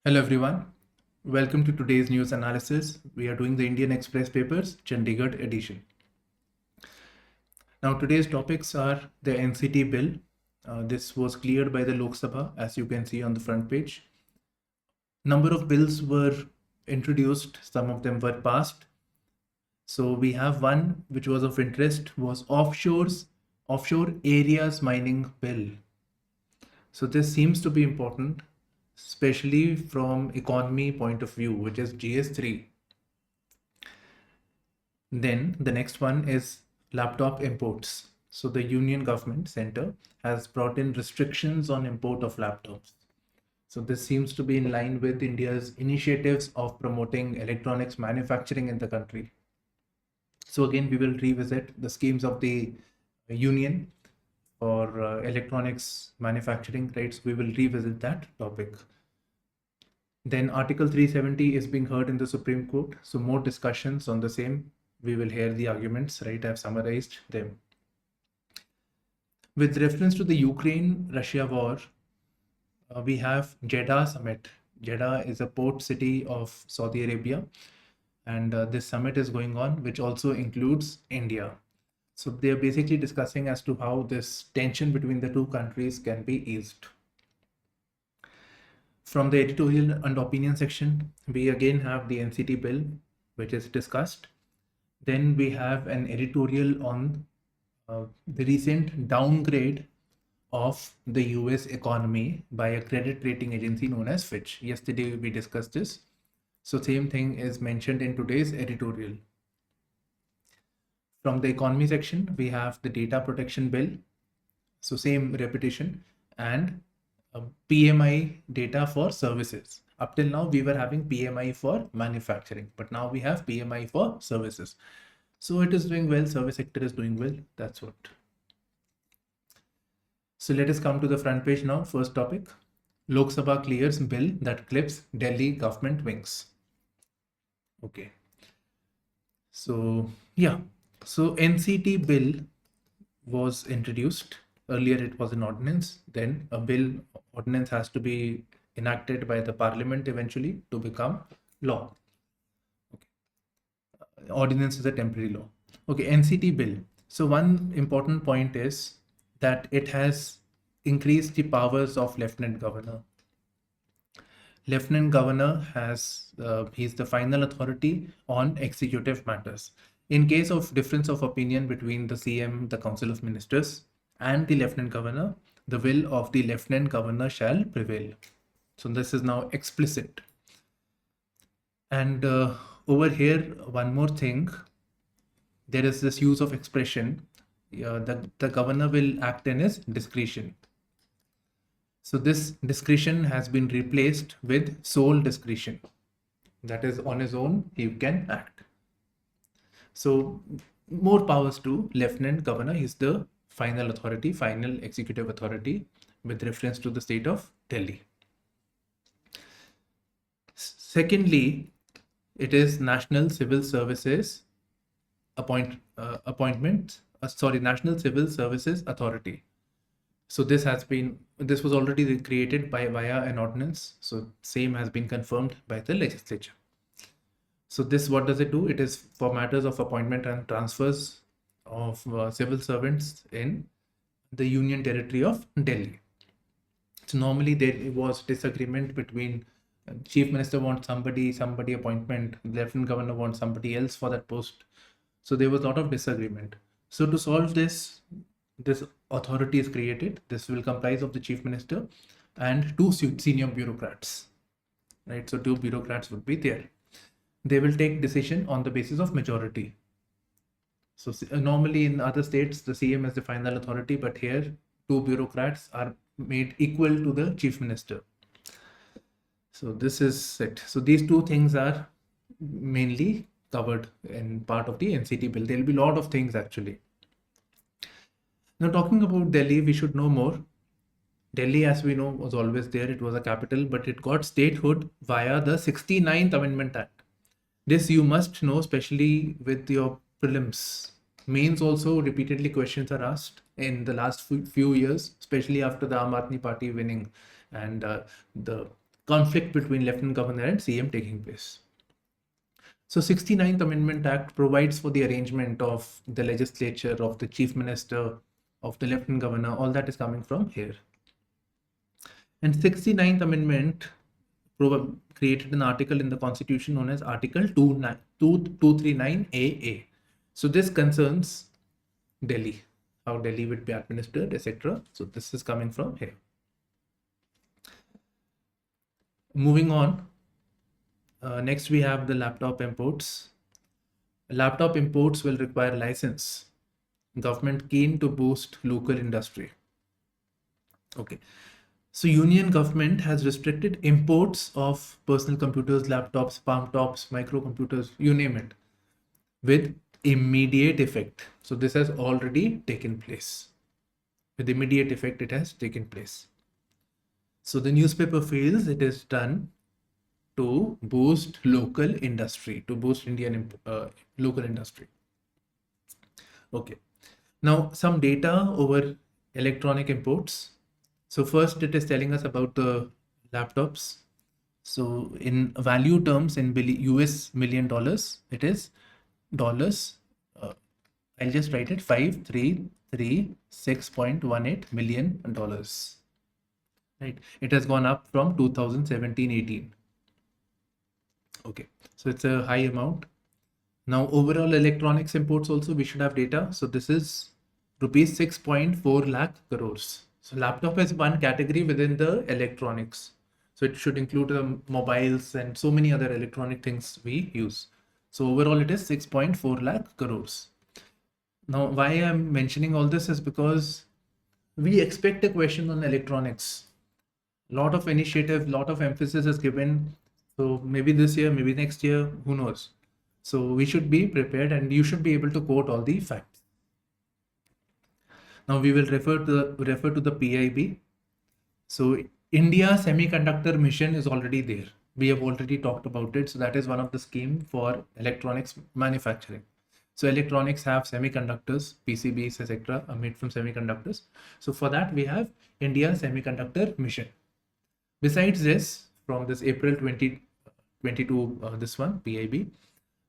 Hello everyone, welcome to today's news analysis. We are doing the Indian Express papers, Chandigarh edition. Now today's topics are the NCT bill. This was cleared by the Lok Sabha, as you can see on the front page. Number of bills were introduced, some of them were passed. So we have one which was of interest, was offshore areas mining bill. So this seems to be important, especially from economy point of view, which is GS3. Then the next one is laptop imports. So the Union Government Center has brought in restrictions on import of laptops. So this seems to be in line with India's initiatives of promoting electronics manufacturing in the country. So again, we will revisit the schemes of the Union for electronics manufacturing, right? So we will revisit that topic. Then Article 370 is being heard in the Supreme Court. So more discussions on the same. We will hear the arguments, right? I've summarized them. With reference to the Ukraine-Russia war, we have Jeddah summit. Jeddah is a port city of Saudi Arabia. And this summit is going on, which also includes India. So they're basically discussing as to how this tension between the two countries can be eased. From the editorial and opinion section, we again have the NCT bill, which is discussed. Then we have an editorial on the recent downgrade of the US economy by a credit rating agency known as Fitch. Yesterday we discussed this. So same thing is mentioned in today's editorial. From the economy section, we have the data protection bill. So same repetition, and PMI data for services. Up till now, we were having PMI for manufacturing, but now we have PMI for services. So it is doing well, service sector is doing well, that's what. So let us come to the front page now. First topic, Lok Sabha clears bill that clips Delhi government wings. Okay. So yeah, so NCT bill was introduced. Earlier it was an ordinance, then a bill ordinance has to be enacted by the parliament eventually to become law. Okay. Ordinance is a temporary law. Okay, NCT bill. So one important point is that it has increased the powers of Lieutenant Governor. Lieutenant Governor has, he's the final authority on executive matters. In case of difference of opinion between the CM, the Council of Ministers, and the Lieutenant Governor, the will of the Lieutenant Governor shall prevail. So this is now explicit. And over here, one more thing, there is this use of expression, the governor will act in his discretion. So this discretion has been replaced with sole discretion. That is, on his own, he can act. So more powers to Lieutenant Governor. He's the final authority, final executive authority with reference to the state of Delhi. Secondly, it is National Civil Services National Civil Services Authority. So this was already created via an ordinance. So same has been confirmed by the legislature. So this, what does it do? It is for matters of appointment and transfers of civil servants in the Union Territory of Delhi. So normally there was disagreement between Chief Minister wants somebody appointment, Lieutenant Governor wants somebody else for that post. So there was a lot of disagreement. So to solve this authority is created. This will comprise of the Chief Minister and two senior bureaucrats, right? So two bureaucrats would be there. They will take decision on the basis of majority. So normally in other states, the CM is the final authority, but here two bureaucrats are made equal to the Chief Minister. So this is it. So these two things are mainly covered in part of the NCT bill. There will be a lot of things actually. Now talking about Delhi, we should know more. Delhi, as we know, was always there. It was a capital, but it got statehood via the 69th Amendment Act. This you must know, especially with your prelims. Mains also repeatedly questions are asked in the last few years, especially after the Aam Aadmi Party winning and the conflict between Lieutenant Governor and CM taking place. So 69th Amendment Act provides for the arrangement of the legislature, of the chief minister, of the Lieutenant Governor. All that is coming from here. And 69th Amendment created an article in the Constitution known as Article 239AA. So this concerns Delhi, how Delhi would be administered, etc. So this is coming from here. Moving on, next we have the laptop imports. Laptop imports will require license. Government keen to boost local industry. Okay. So Union government has restricted imports of personal computers, laptops, palm tops, microcomputers, you name it, with immediate effect. So this has already taken place. With immediate effect, it has taken place. So the newspaper feels it is done to boost local industry, to boost Indian local industry. Okay. Now some data over electronic imports. So first it is telling us about the laptops. So in value terms, in US million dollars, it is dollars. I'll just write it $5,336.18 million. Right. It has gone up from 2017-18. Okay. So it's a high amount. Now overall electronics imports also we should have data. So this is rupees 6.4 lakh crores. So laptop is one category within the electronics. So it should include mobiles and so many other electronic things we use. So overall it is 6.4 lakh crores. Now why I'm mentioning all this is because we expect a question on electronics. Lot of initiative, lot of emphasis is given. So maybe this year, maybe next year, who knows? So we should be prepared and you should be able to quote all the facts. Now we will refer to the PIB. So India Semiconductor Mission is already there. We have already talked about it. So that is one of the scheme for electronics manufacturing. So electronics have semiconductors, PCBs, etc. are made from semiconductors. So for that we have India Semiconductor Mission. Besides this, from this April 2022, this one PIB,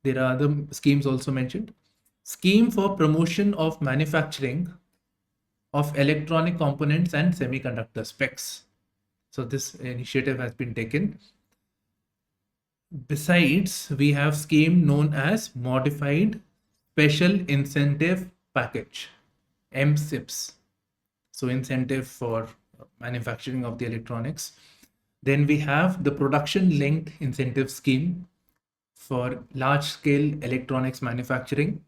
there are other schemes also mentioned. Scheme for promotion of manufacturing of electronic components and semiconductor specs. So this initiative has been taken. Besides, we have scheme known as Modified Special Incentive Package, MSIPs. So incentive for manufacturing of the electronics. Then we have the Production Linked Incentive Scheme for large scale electronics manufacturing.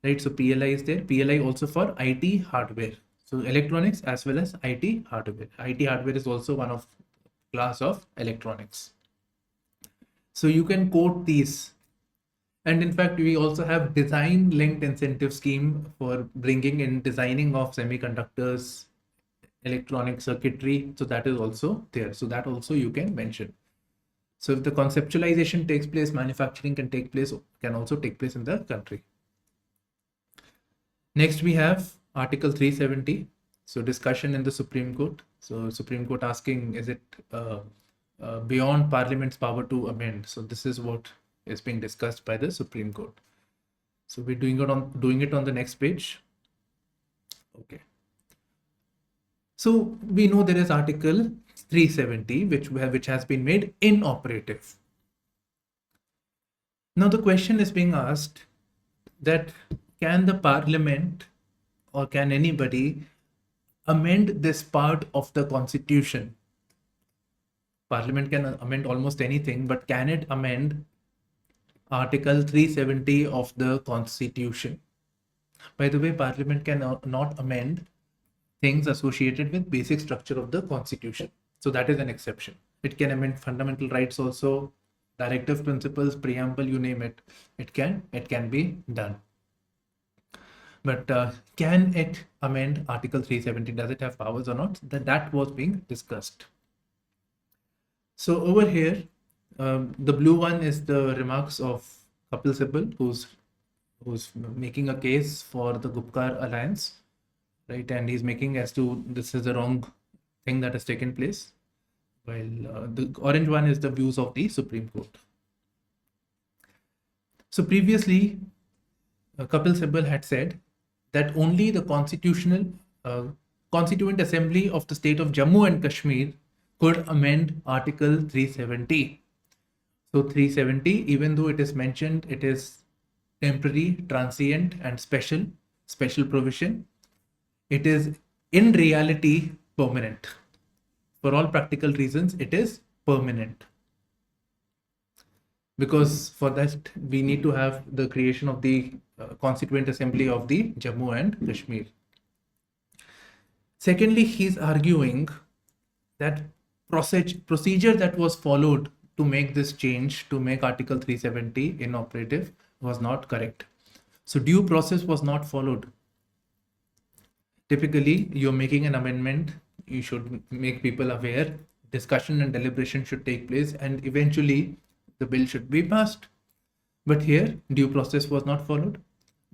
Right, so PLI is there. PLI also for IT hardware. So electronics as well as IT hardware. IT hardware is also one of class of electronics. So you can quote these. And in fact, we also have design linked incentive scheme for bringing in designing of semiconductors, electronic circuitry. So that is also there. So that also you can mention. So if the conceptualization takes place, manufacturing can also take place in the country. Next, we have Article 370. So discussion in the Supreme Court. So Supreme Court asking, is it beyond Parliament's power to amend? So this is what is being discussed by the Supreme Court. So we're doing it on the next page. Okay. So we know there is Article 370, which has been made inoperative. Now the question is being asked that can the Parliament or can anybody amend this part of the Constitution? Parliament can amend almost anything, but can it amend Article 370 of the Constitution? By the way, Parliament can not amend things associated with basic structure of the Constitution. So that is an exception. It can amend fundamental rights also, directive principles, preamble, you name it. It can be done. But can it amend Article 370? Does it have powers or not? That was being discussed. So over here, the blue one is the remarks of Kapil Sibal, who's making a case for the Gupkar alliance, right? And he's making as to this is the wrong thing that has taken place. while the orange one is the views of the Supreme Court. So previously, Kapil Sibal had said that only the Constituent Assembly of the state of Jammu and Kashmir could amend Article 370. So 370, even though it is mentioned, it is temporary, transient, and special provision. It is in reality permanent. For all practical reasons, it is permanent. Because for that, we need to have the creation of the Constituent Assembly of the Jammu and Kashmir. Secondly, he's arguing that procedure that was followed to make this change, to make Article 370 inoperative, was not correct. So due process was not followed. Typically, you're making an amendment, you should make people aware, discussion and deliberation should take place, and eventually the bill should be passed. But here, due process was not followed.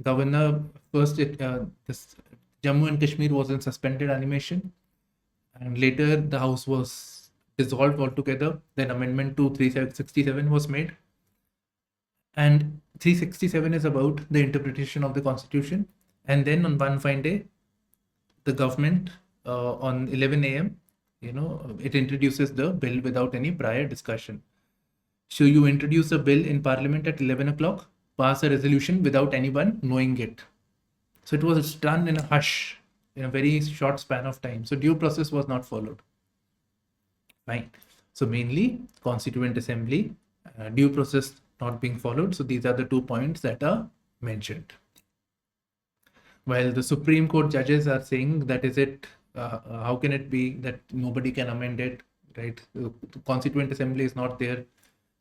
Governor, first, this Jammu and Kashmir was in suspended animation, and later the House was dissolved altogether. Then amendment to 367 was made. And 367 is about the interpretation of the Constitution. And then on one fine day, the government on 11 a.m., it introduces the bill without any prior discussion. So you introduce a bill in Parliament at 11 o'clock, pass a resolution without anyone knowing it. So it was done in a hush, in a very short span of time. So due process was not followed. Fine. So mainly Constituent Assembly, due process not being followed. So these are the 2 points that are mentioned. While the Supreme Court judges are saying that how can it be that nobody can amend it, right? The Constituent Assembly is not there.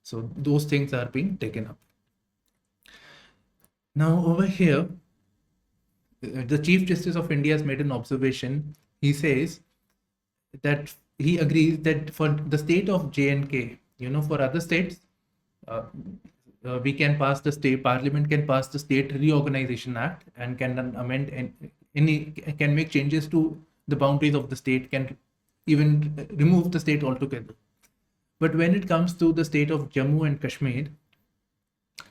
So those things are being taken up. Now over here, the Chief Justice of India has made an observation. He says that he agrees that for the state of J&K, for other states, we can pass Parliament can pass the State Reorganization Act and can amend can make changes to the boundaries of the state, can even remove the state altogether. But when it comes to the state of Jammu and Kashmir,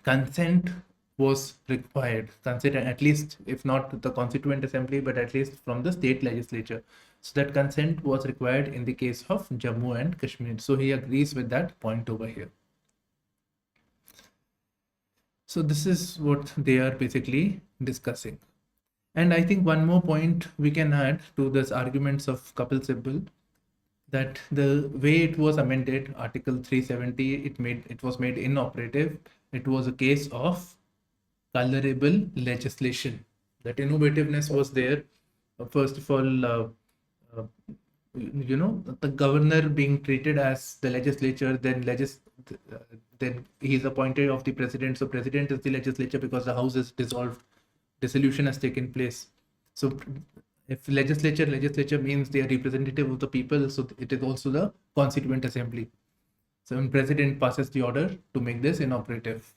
consent was required. Consent, at least, if not the Constituent Assembly, but at least from the state legislature. So that consent was required in the case of Jammu and Kashmir. So he agrees with that point over here. So this is what they are basically discussing. And I think one more point we can add to this arguments of Kapil Sibal, that the way it was amended, Article 370, it was made inoperative. It was a case of colorable legislation. That innovativeness was there. First of all, the governor being treated as the legislature, then he's appointed of the president. So president is the legislature because the house is dissolved. Dissolution has taken place. So if legislature means they are representative of the people, so it is also the Constituent Assembly. So when president passes the order to make this inoperative.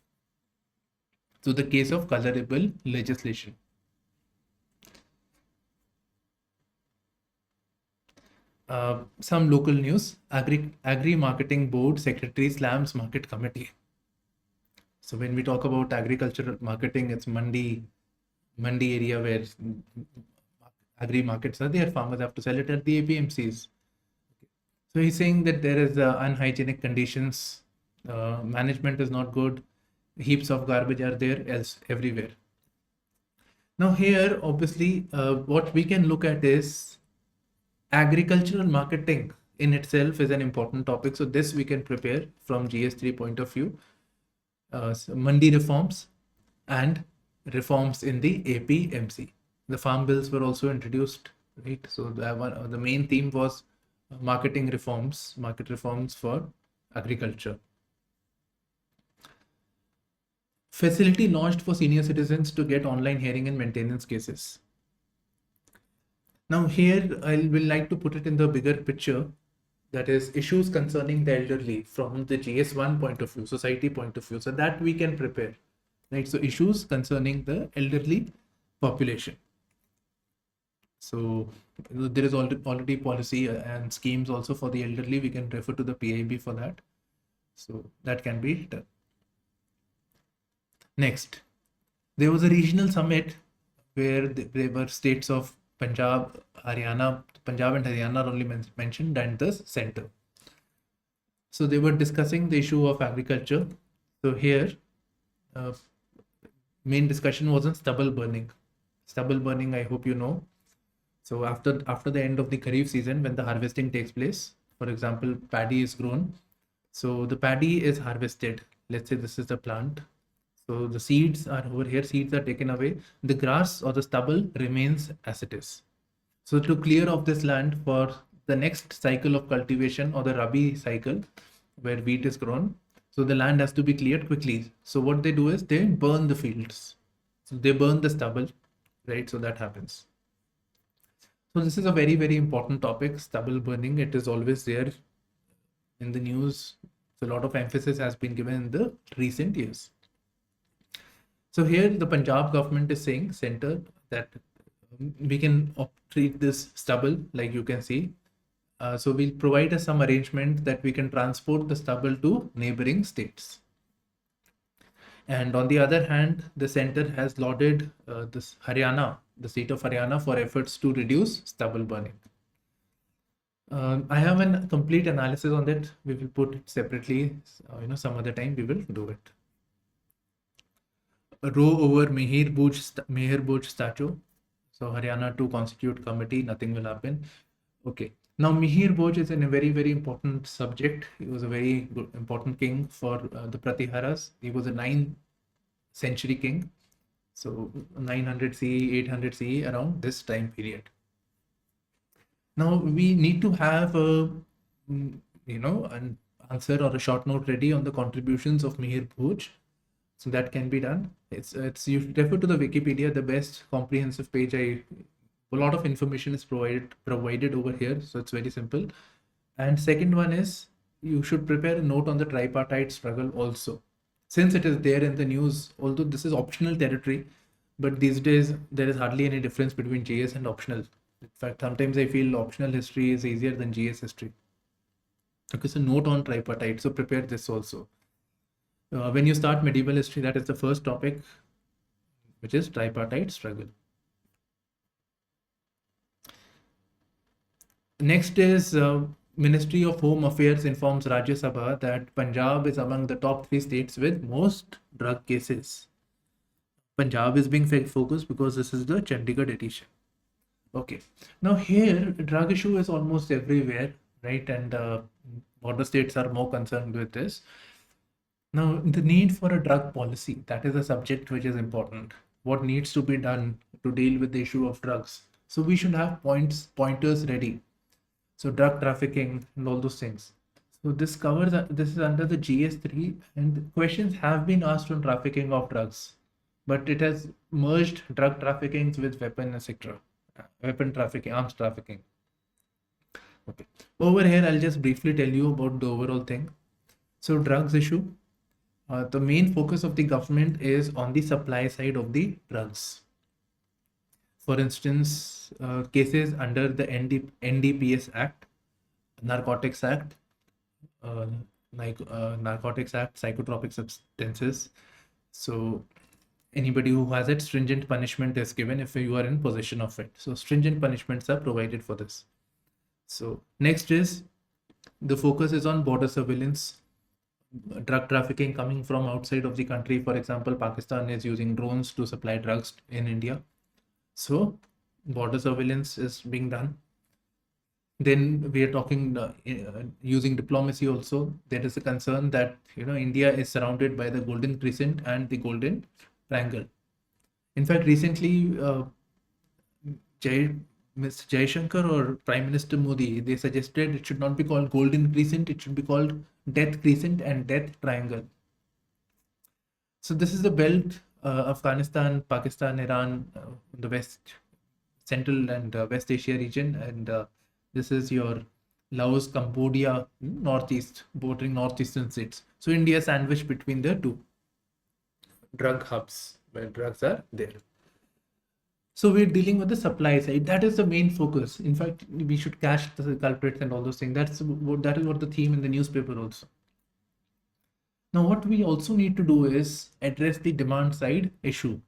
So the case of colorable legislation. Some local news. Agri Marketing Board Secretary slams Market Committee. So when we talk about agricultural marketing, it's Mandi area where agri markets are there. Farmers have to sell it at the APMCs. So he's saying that there is unhygienic conditions. Management is not good. Heaps of garbage are there everywhere. Now here, obviously, what we can look at is agricultural marketing in itself is an important topic. So this we can prepare from GS3 point of view. Mandi reforms and reforms in the APMC. The farm bills were also introduced, right? So the main theme was market reforms for agriculture. Facility launched for senior citizens to get online hearing and maintenance cases. Now here I will like to put it in the bigger picture, that is issues concerning the elderly from the GS1 point of view, society point of view, so that we can prepare, right? So issues concerning the elderly population. So There is already policy and schemes also for the elderly. We can refer to the PIB for that. So that can be done. Next, there was a regional summit where there were states of Punjab, Haryana, Punjab and Haryana are only mentioned, and the center. So they were discussing the issue of agriculture. So here, main discussion was on stubble burning. Stubble burning, I hope you know. So after the end of the Kharif season, when the harvesting takes place, for example, paddy is grown. So the paddy is harvested. Let's say this is the plant. So the seeds are over here, seeds are taken away. The grass or the stubble remains as it is. So to clear off this land for the next cycle of cultivation or the Rabi cycle where wheat is grown, so the land has to be cleared quickly. So what they do is they burn the fields. So they burn the stubble, right? So that happens. So this is a very, very important topic, stubble burning. It is always there in the news. So a lot of emphasis has been given in the recent years. So here the Punjab government is saying, center, that we can treat this stubble like you can see. So we'll provide some arrangement that we can transport the stubble to neighboring states. And on the other hand, the center has lauded this Haryana, the state of Haryana, for efforts to reduce stubble burning. I have a complete analysis on that. We will put it separately. Some other time we will do it. A row over Mihir Bhuj statue. So Haryana to constitute committee, nothing will happen. Okay. Now Mihir Bhoj is a very, very important subject. He was a very important king for the Pratiharas. He was a 9th century king. So 900 CE, 800 CE, around this time period. Now we need to have an answer or a short note ready on the contributions of Mihir Bhoj. So that can be done. It's you refer to the Wikipedia, the best comprehensive page. A lot of information is provided over here, so it's very simple. And second one is you should prepare a note on the tripartite struggle also, since it is there in the news. Although this is optional territory, but these days there is hardly any difference between GS and optional. In fact, sometimes I feel optional history is easier than GS history. Okay, so note on tripartite. So prepare this also. When you start medieval history, that is the first topic, which is tripartite struggle. Next is Ministry of Home Affairs informs Rajya Sabha that Punjab is among the top 3 states with most drug cases. Punjab is being focused because this is the Chandigarh edition. Okay, now here drug issue is almost everywhere, right? And border states are more concerned with this. Now, the need for a drug policy, that is a subject which is important. What needs to be done to deal with the issue of drugs? So we should have pointers ready. So drug trafficking and all those things. So this is under the GS3, and questions have been asked on trafficking of drugs, but it has merged drug trafficking with weapon, etc. Weapon trafficking, arms trafficking. Okay. Over here, I'll just briefly tell you about the overall thing. So drugs issue. The main focus of the government is on the supply side of the drugs. For instance, cases under the NDPS Act, Narcotics Act, Narcotics Act, psychotropic substances. So anybody who has it, stringent punishment is given if you are in possession of it. So stringent punishments are provided for this. So next is the focus is on border surveillance. Drug trafficking coming from outside of the country. For example, Pakistan is using drones to supply drugs in India. So border surveillance is being done. Then we are talking using diplomacy also. There is a concern that India is surrounded by the Golden Crescent and the Golden Triangle. In fact, recently Mr. Jaishankar or Prime Minister Modi, they suggested it should not be called Golden Crescent, it should be called Death Crescent and Death Triangle. So this is the belt, Afghanistan, Pakistan, Iran, the West, Central and West Asia region, and this is your Laos, Cambodia, northeast, bordering northeastern states. So India is sandwiched between the two drug hubs where drugs are there. So we're dealing with the supply side. That is the main focus. In fact, we should catch the culprits and all those things. That is what the theme in the newspaper also. Now, what we also need to do is address the demand side issue.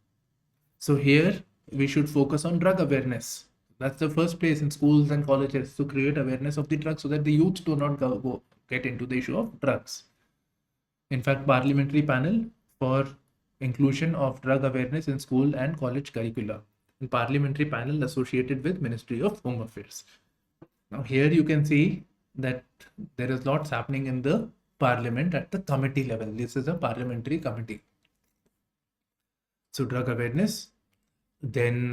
So here we should focus on drug awareness. That's the first place in schools and colleges to create awareness of the drugs so that the youth do not get into the issue of drugs. In fact, parliamentary panel for inclusion of drug awareness in school and college curricula. And parliamentary panel associated with Ministry of Home Affairs. Now here you can see that there is lots happening in the parliament at the committee level. This is a parliamentary committee. So drug awareness, then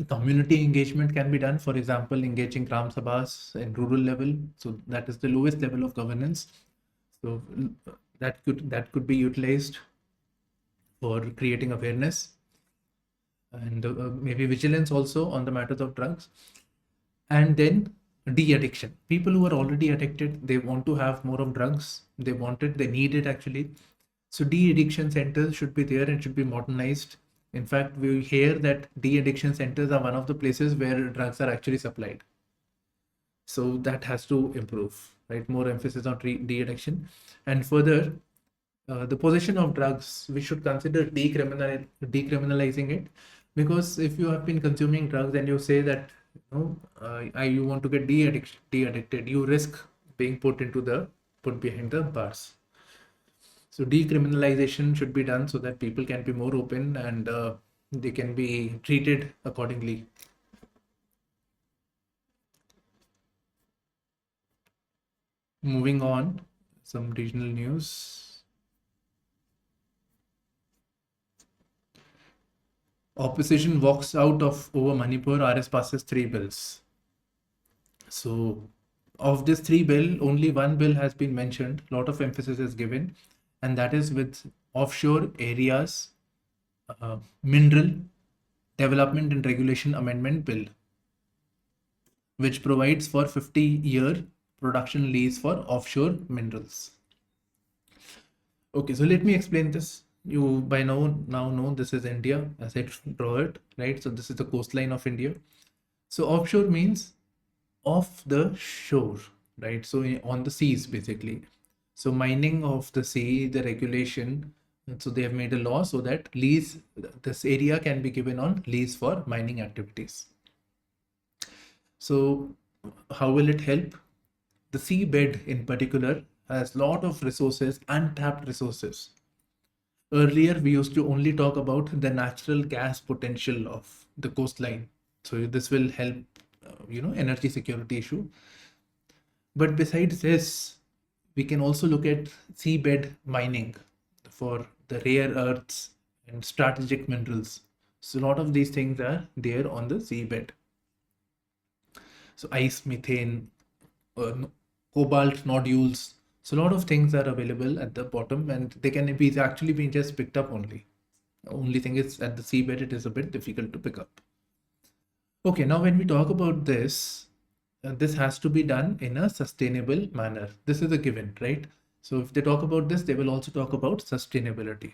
community engagement can be done. For example, engaging Gram Sabhas in rural level. So that is the lowest level of governance. So that could be utilized for creating awareness, and maybe vigilance also on the matters of drugs. And then de-addiction. People who are already addicted, they want to have more of drugs. They need it actually. So de-addiction centers should be there and should be modernized. In fact, we hear that de-addiction centers are one of the places where drugs are actually supplied. So that has to improve, right? More emphasis on de-addiction. And further, the possession of drugs, we should consider decriminalizing it, because if you have been consuming drugs and you say that you want to get de-addicted, you risk being put behind the bars. So decriminalization should be done so that people can be more open and they can be treated accordingly. Moving on, some regional news. Opposition walks out of over Manipur. RS passes 3 bills. So of this 3 bill, only 1 bill has been mentioned. A lot of emphasis is given, and that is with offshore areas mineral development and regulation amendment bill, which provides for 50-year production lease for offshore minerals. Okay, so let me explain this. You by now know this is India, as I draw it, right? So this is the coastline of India. So offshore means off the shore, right? So on the seas, basically. So mining of the sea, the regulation. So they have made a law so that this area can be given on lease for mining activities. So how will it help? The seabed in particular has a lot of resources, untapped resources. Earlier, we used to only talk about the natural gas potential of the coastline. So this will help, energy security issue. But besides this, we can also look at seabed mining for the rare earths and strategic minerals. So a lot of these things are there on the seabed. So ice, methane, cobalt nodules. So a lot of things are available at the bottom, and they can be actually be just picked up only. The only thing is at the seabed, it is a bit difficult to pick up. Okay, now when we talk about this, this has to be done in a sustainable manner. This is a given, right? So if they talk about this, they will also talk about sustainability.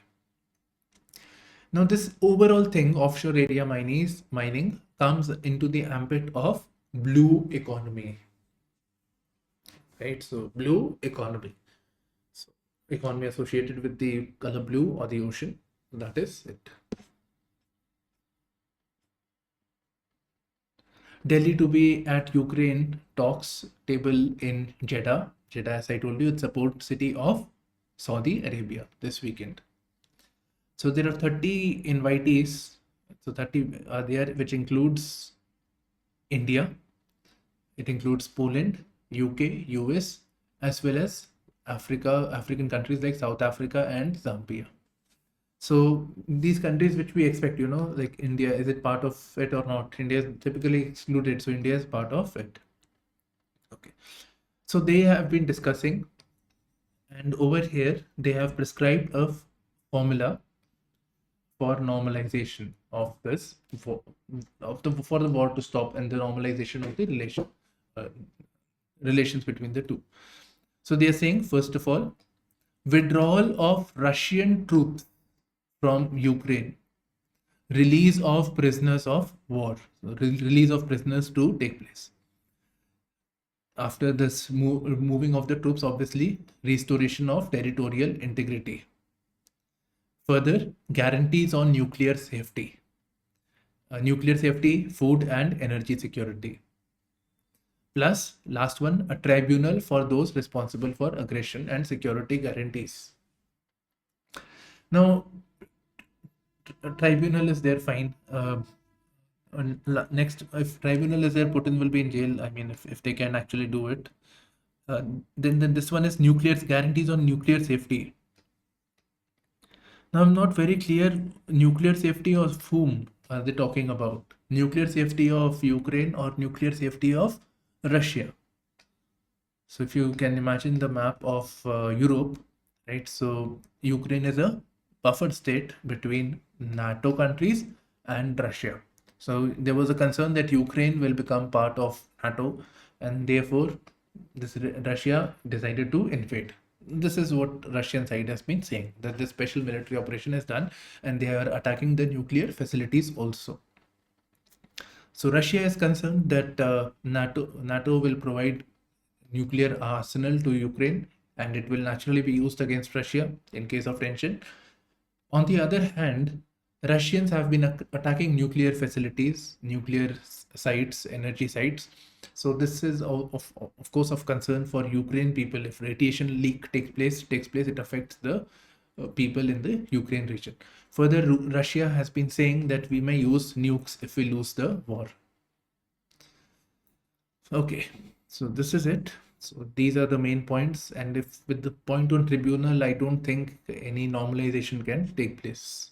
Now this overall thing, offshore area mining comes into the ambit of blue economy. Right, so blue economy. So economy associated with the color blue or the ocean. That is it. Delhi to be at Ukraine talks table in Jeddah. Jeddah, as I told you, it's a port city of Saudi Arabia this weekend. So there are 30 invitees. So 30 are there, which includes India. It includes Poland, UK, US, as well as African countries like South Africa and Zambia. So these countries which we expect, like India, is it part of it or not? India is typically excluded, so India is part of it. Okay. So they have been discussing, and over here they have prescribed a formula for normalization of this, for the war to stop, and the normalization of the relations between the two. So they are saying, first of all, withdrawal of Russian troops from Ukraine, release of prisoners of war, so release of prisoners to take place. After this moving of the troops, obviously, restoration of territorial integrity. Further, guarantees on nuclear safety. Nuclear safety, food and energy security. Plus, last one, a tribunal for those responsible for aggression and security guarantees. Now, a tribunal is there, fine. Next, if tribunal is there, Putin will be in jail. I mean, if they can actually do it. Then this one is nuclear guarantees on nuclear safety. Now, I'm not very clear, nuclear safety of whom are they talking about? Nuclear safety of Ukraine or nuclear safety of Russia? So if you can imagine the map of Europe, right? So Ukraine is a buffer state between NATO countries and Russia. So there was a concern that Ukraine will become part of NATO, and therefore this Russia decided to invade. This is what Russian side has been saying, that this special military operation is done and they are attacking the nuclear facilities also. So Russia is concerned that NATO will provide nuclear arsenal to Ukraine and it will naturally be used against Russia in case of tension. On the other hand, Russians have been attacking nuclear facilities, nuclear sites, energy sites. So this is of course of concern for Ukraine people. If radiation leak takes place, it affects the people in the Ukraine region. Further, Russia has been saying that we may use nukes if we lose the war. Okay, so this is it. So these are the main points, and if with the point on tribunal, I don't think any normalization can take place.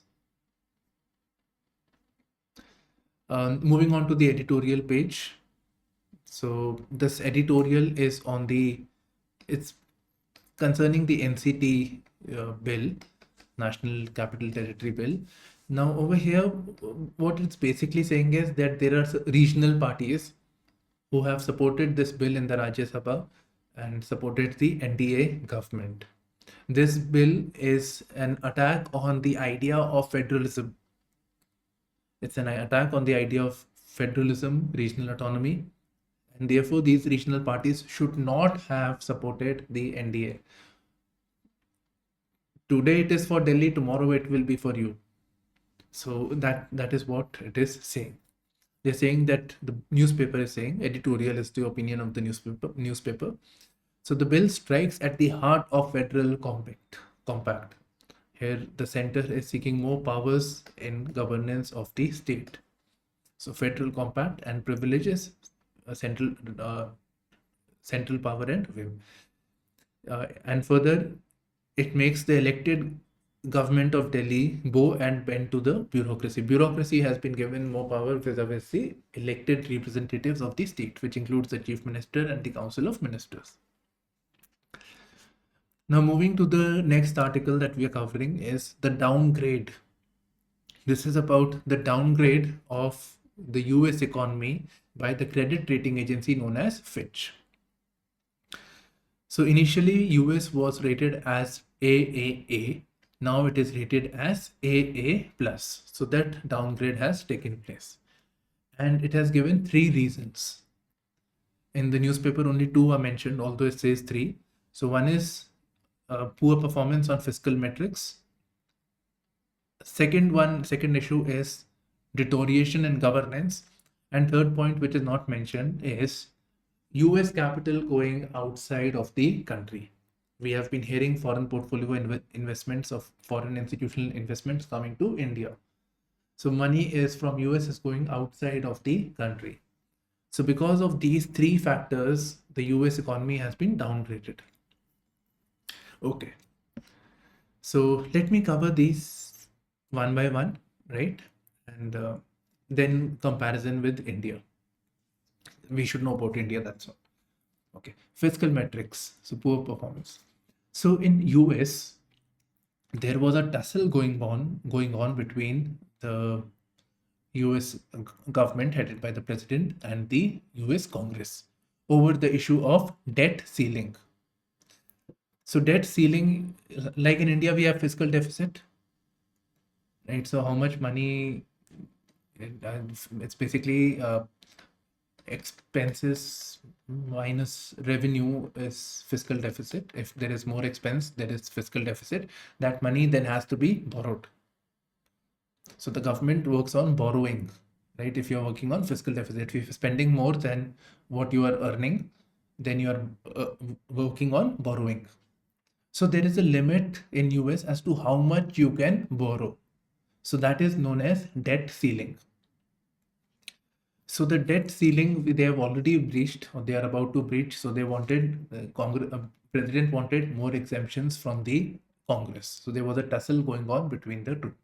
Moving on to the editorial page. So this editorial is on it's concerning the NCT bill, National Capital Territory Bill. Now over here, what it's basically saying is that there are regional parties who have supported this bill in the Rajya Sabha and supported the NDA government. This bill is an attack on the idea of federalism. It's an attack on the idea of federalism, regional autonomy, and therefore these regional parties should not have supported the NDA. Today it is for Delhi, tomorrow it will be for you. So that is what it is saying. They're saying that the newspaper is saying, editorial is the opinion of the newspaper. So the bill strikes at the heart of federal compact. Here the center is seeking more powers in governance of the state. So federal compact and privileges central power and will. And further, it makes the elected government of Delhi bow and bend to the bureaucracy. Bureaucracy has been given more power vis-a-vis the elected representatives of the state, which includes the chief minister and the council of ministers. Now moving to the next article that we are covering is the downgrade. This is about the downgrade of the US economy by the credit rating agency known as Fitch. So initially US was rated as AAA. Now it is rated as AA+. So that downgrade has taken place. And it has given 3 reasons. In the newspaper, only 2 are mentioned, although it says 3. So one is poor performance on fiscal metrics. Second issue is deterioration in governance. And third point, which is not mentioned, is US capital going outside of the country. We have been hearing foreign portfolio investments of foreign institutional investments coming to India. So money is from US is going outside of the country. So because of these 3 factors, the US economy has been downgraded. Okay. So let me cover these one by one, right? And then comparison with India. We should know about India, that's all. Okay. Fiscal metrics, so poor performance. So in US, there was a tussle going on between the US government headed by the president and the US Congress over the issue of debt ceiling. So debt ceiling, like in India, we have fiscal deficit, right? So how much money It's basically expenses minus revenue is fiscal deficit. If there is more expense, there is fiscal deficit. That money then has to be borrowed. So the government works on borrowing, right? If you're working on fiscal deficit, if you're spending more than what you are earning, then you are working on borrowing. So there is a limit in US as to how much you can borrow. So that is known as debt ceiling. So the debt ceiling they have already breached, or they are about to breach. So they wanted president wanted more exemptions from the Congress. So there was a tussle going on between the two.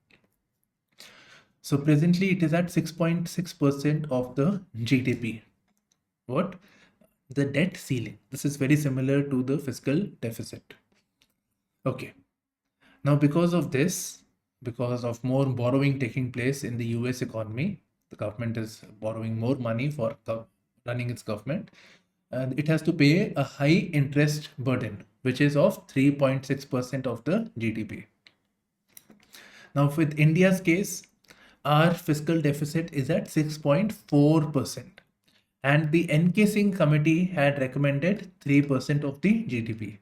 So presently it is at 6.6% of the GDP. What? The debt ceiling. This is very similar to the fiscal deficit. Okay. Now because of this, because of more borrowing taking place in the US economy, the government is borrowing more money for running its government, and it has to pay a high interest burden, which is of 3.6% of the GDP. Now with India's case, our fiscal deficit is at 6.4%. And the NK Singh committee had recommended 3% of the GDP.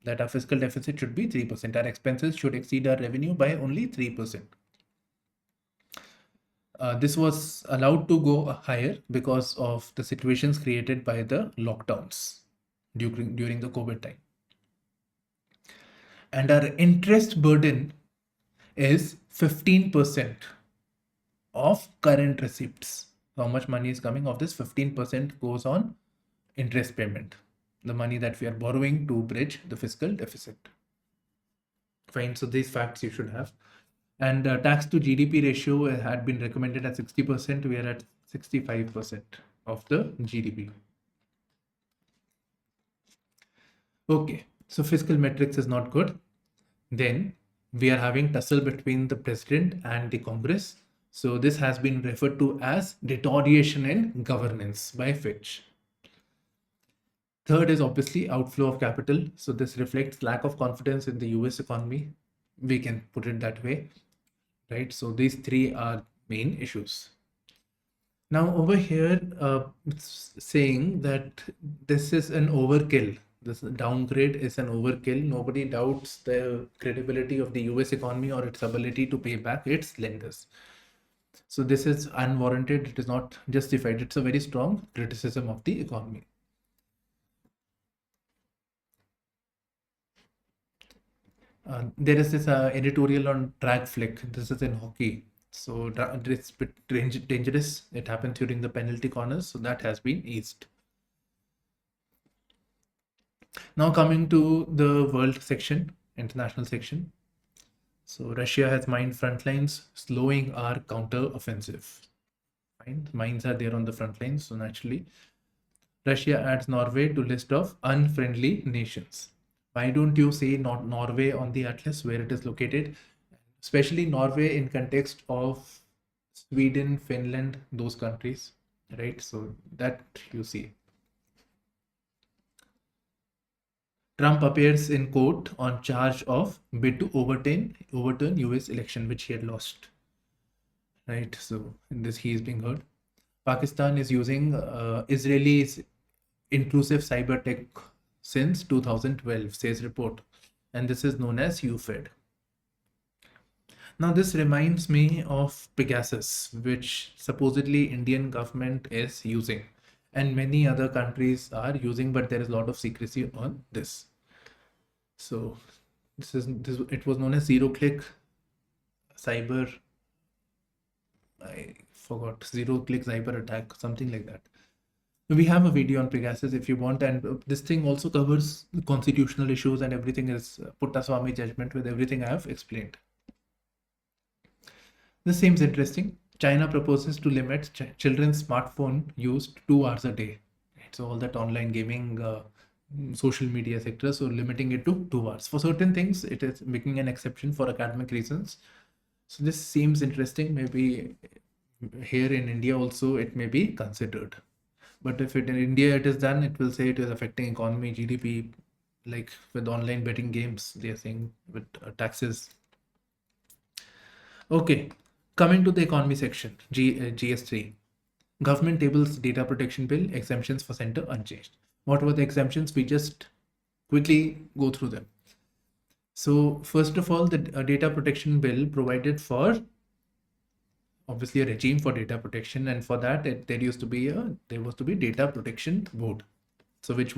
That our fiscal deficit should be 3%. Our expenses should exceed our revenue by only 3%. This was allowed to go higher because of the situations created by the lockdowns during the COVID time. And our interest burden is 15% of current receipts. How much money is coming of this? 15% goes on interest payment, the money that we are borrowing to bridge the fiscal deficit. Fine, so these facts you should have. And tax to GDP ratio had been recommended at 60%. We are at 65% of the GDP. Okay, so fiscal metrics is not good. Then we are having tussle between the president and the Congress. So this has been referred to as deterioration in governance by Fitch. Third is obviously outflow of capital. So this reflects lack of confidence in the US economy. We can put it that way, right? So these three are main issues. Now over here, it's saying that this is an overkill. This downgrade is an overkill. Nobody doubts the credibility of the US economy or its ability to pay back its lenders. So this is unwarranted. It is not justified. It's a very strong criticism of the economy. There is this editorial on drag flick. This is in hockey. So it's a bit dangerous. It happened during the penalty corners. So that has been eased. Now coming to the world section, international section. So Russia has mined front lines, slowing our counter offensive. Fine. Mines are there on the front lines. So naturally, Russia adds Norway to list of unfriendly nations. Why don't you say not Norway on the atlas where it is located? Especially Norway in context of Sweden, Finland, those countries, right? So that you see. Trump appears in court on charge of bid to overturn US election, which he had lost. Right, so in this he is being heard. Pakistan is using Israeli's intrusive cyber tech since 2012, says report, and this is known as UFED. Now this reminds me of Pegasus, which supposedly Indian government is using, and many other countries are using, but there is a lot of secrecy on this. So it was known as zero-click cyber. I forgot, zero-click cyber attack, something like that. We have a video on Pegasus if you want, and this thing also covers constitutional issues and everything is Puttaswamy judgment with everything I have explained. This seems interesting. China proposes to limit children's smartphone use 2 hours a day. So all that online gaming, social media sector, so limiting it to 2 hours. For certain things, it is making an exception for academic reasons. So this seems interesting. Maybe here in India also it may be considered. But if in India it is done, it will say it is affecting economy, GDP, like with online betting games, they are saying with taxes. Okay, Coming to the economy section, GS3, government tables data protection bill exemptions for center unchanged. What were the exemptions? We just quickly go through them. So first of all, the data protection bill provided for obviously a regime for data protection, and for that there was to be data protection board, so which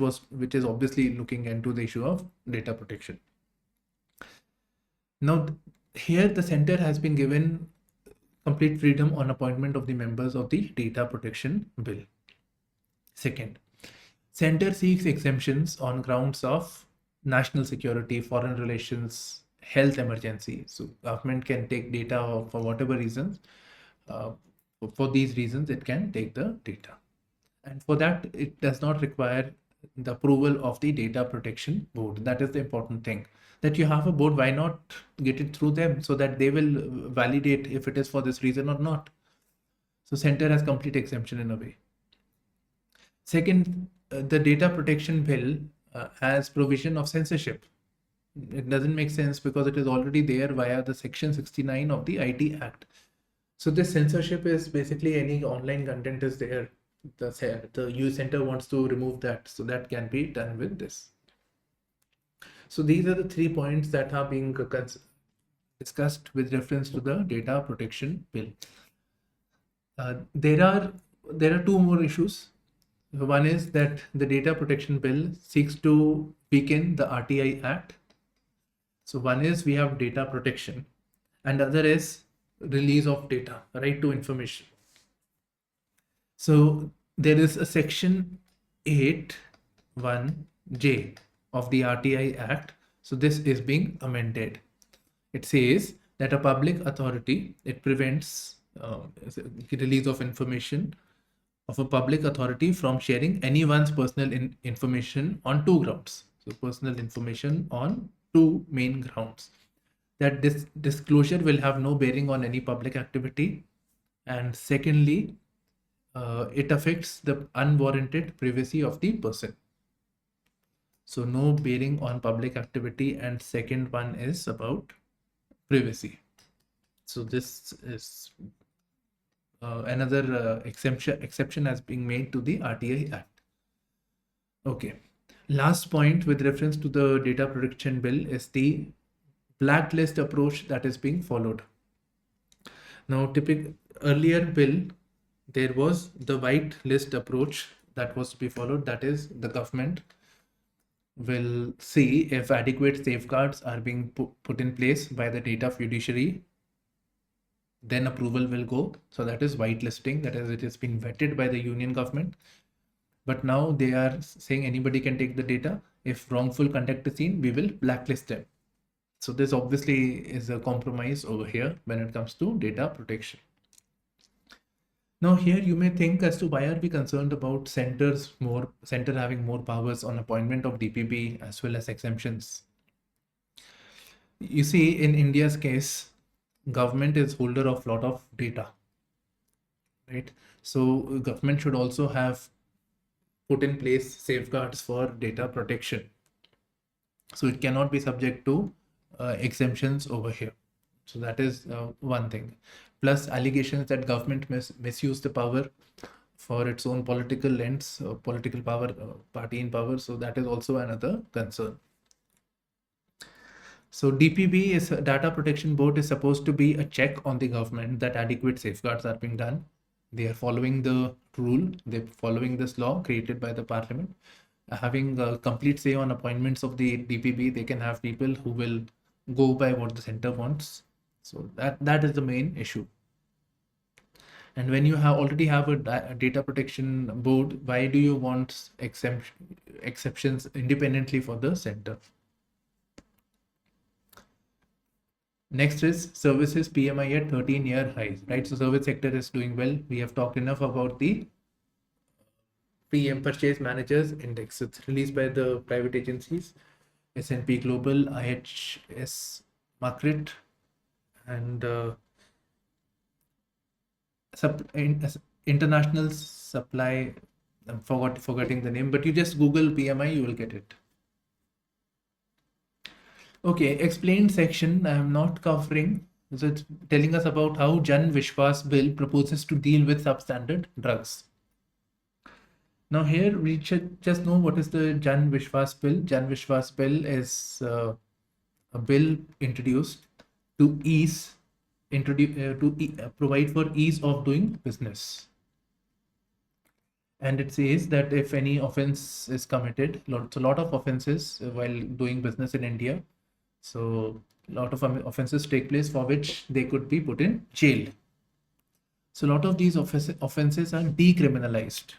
is obviously looking into the issue of data protection. Now here the center has been given complete freedom on appointment of the members of the data protection bill. Second, center seeks exemptions on grounds of national security, foreign relations, health emergency. So government can take data for whatever reasons. For these reasons, it can take the data. And for that, it does not require the approval of the data protection board. That is the important thing. That you have a board, why not get it through them so that they will validate if it is for this reason or not. So center has complete exemption in a way. Second, the data protection bill has provision of censorship. It doesn't make sense because it is already there via the section 69 of the IT Act. So this censorship is basically any online content is there. The U center wants to remove that, so that can be done with this. So these are the 3 points that are being discussed with reference to the data protection bill. There are 2 more issues. One is that the data protection bill seeks to weaken the RTI Act. So one is we have data protection, and other is release of data, right to information. So there is a section 8(1)(j) of the RTI Act. So this is being amended. It says that a public authority, it prevents release of information of a public authority from sharing anyone's personal information on 2 grounds. So personal information on 2 main grounds. That this disclosure will have no bearing on any public activity, and secondly, it affects the unwarranted privacy of the person. So no bearing on public activity, and second one is about privacy. So this is another exception has been made to the RTI Act. Okay. Last point with reference to the data protection bill is the blacklist approach that is being followed. Now, earlier bill, there was the white list approach that was to be followed. That is, the government will see if adequate safeguards are being put in place by the data fiduciary, then approval will go. So that is whitelisting, that is, it has been vetted by the union government. But now they are saying anybody can take the data. If wrongful conduct is seen, we will blacklist them. So this obviously is a compromise over here when it comes to data protection. Now here you may think as to why are we concerned about center having more powers on appointment of DPB as well as exemptions. You see, in India's case, government is holder of lot of data, right? So government should also have put in place safeguards for data protection. So it cannot be subject to exemptions over here. So that is one thing. Plus allegations that government misuse the power for its own political ends, political power, party in power. So that is also another concern. So DPB is Data Protection Board is supposed to be a check on the government that adequate safeguards are being done. They are following the rule. They're following this law created by the parliament. Having a complete say on appointments of the DPB, they can have people who will go by what the center wants. So that is the main issue. And when you already have a data protection board, why do you want exceptions independently for the center? Next is services PMI at 13-year highs, right? So service sector is doing well. We have talked enough about the PM Purchase Managers Index. It's released by the private agencies, S&P Global, IHS Markit, and International Supply. I'm forgetting the name, but you just Google PMI, you will get it. Okay, explained section. I am not covering So it's telling us about how Jan Vishwas Bill proposes to deal with substandard drugs. Now here we should just know what is the Jan Vishwas Bill. Jan Vishwas Bill is a bill introduced to provide for ease of doing business. And it says that if any offense is committed, a lot of offenses while doing business in India. So a lot of offenses take place for which they could be put in jail. So a lot of these offenses are decriminalized,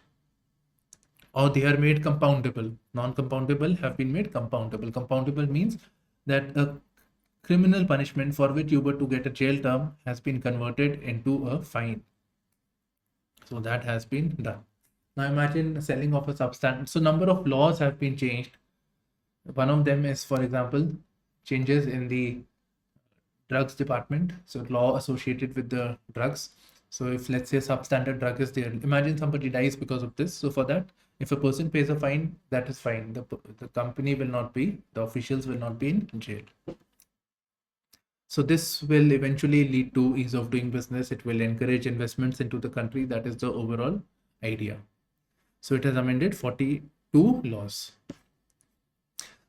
or they are made compoundable. Non-compoundable have been made compoundable. Compoundable means that a criminal punishment for which you were to get a jail term has been converted into a fine. So that has been done. Now imagine selling of a substance. So number of laws have been changed. One of them is, for example, changes in the drugs department. So law associated with the drugs. So if let's say substandard drug is there, imagine somebody dies because of this. So for that, if a person pays a fine, that is fine. The company will not be, the officials will not be in jail. So this will eventually lead to ease of doing business. It will encourage investments into the country. That is the overall idea. So it has amended 42 laws.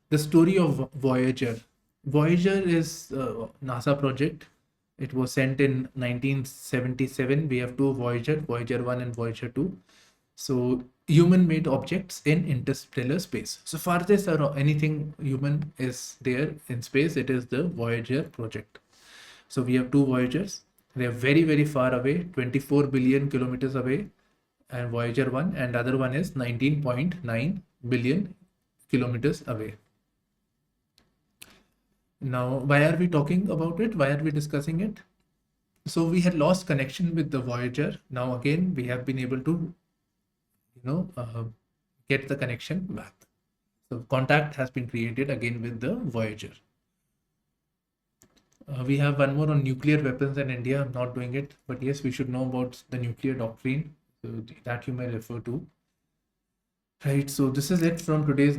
The story of Voyager. Voyager is a NASA project. It was sent in 1977. We have two Voyager, Voyager 1 and Voyager 2. So human-made objects in interstellar space. So farthest or anything human is there in space, it is the Voyager project. So we have two Voyagers. They are very, very far away, 24 billion kilometers away, and Voyager 1, and other one is 19.9 billion kilometers away. Now, why are we talking about it? Why are we discussing it? So we had lost connection with the Voyager. Now again, we have been able to, get the connection back. So contact has been created again with the Voyager. We have one more on nuclear weapons in India. I'm not doing it, but yes, we should know about the nuclear doctrine. So that you may refer to. Right. So this is it from today's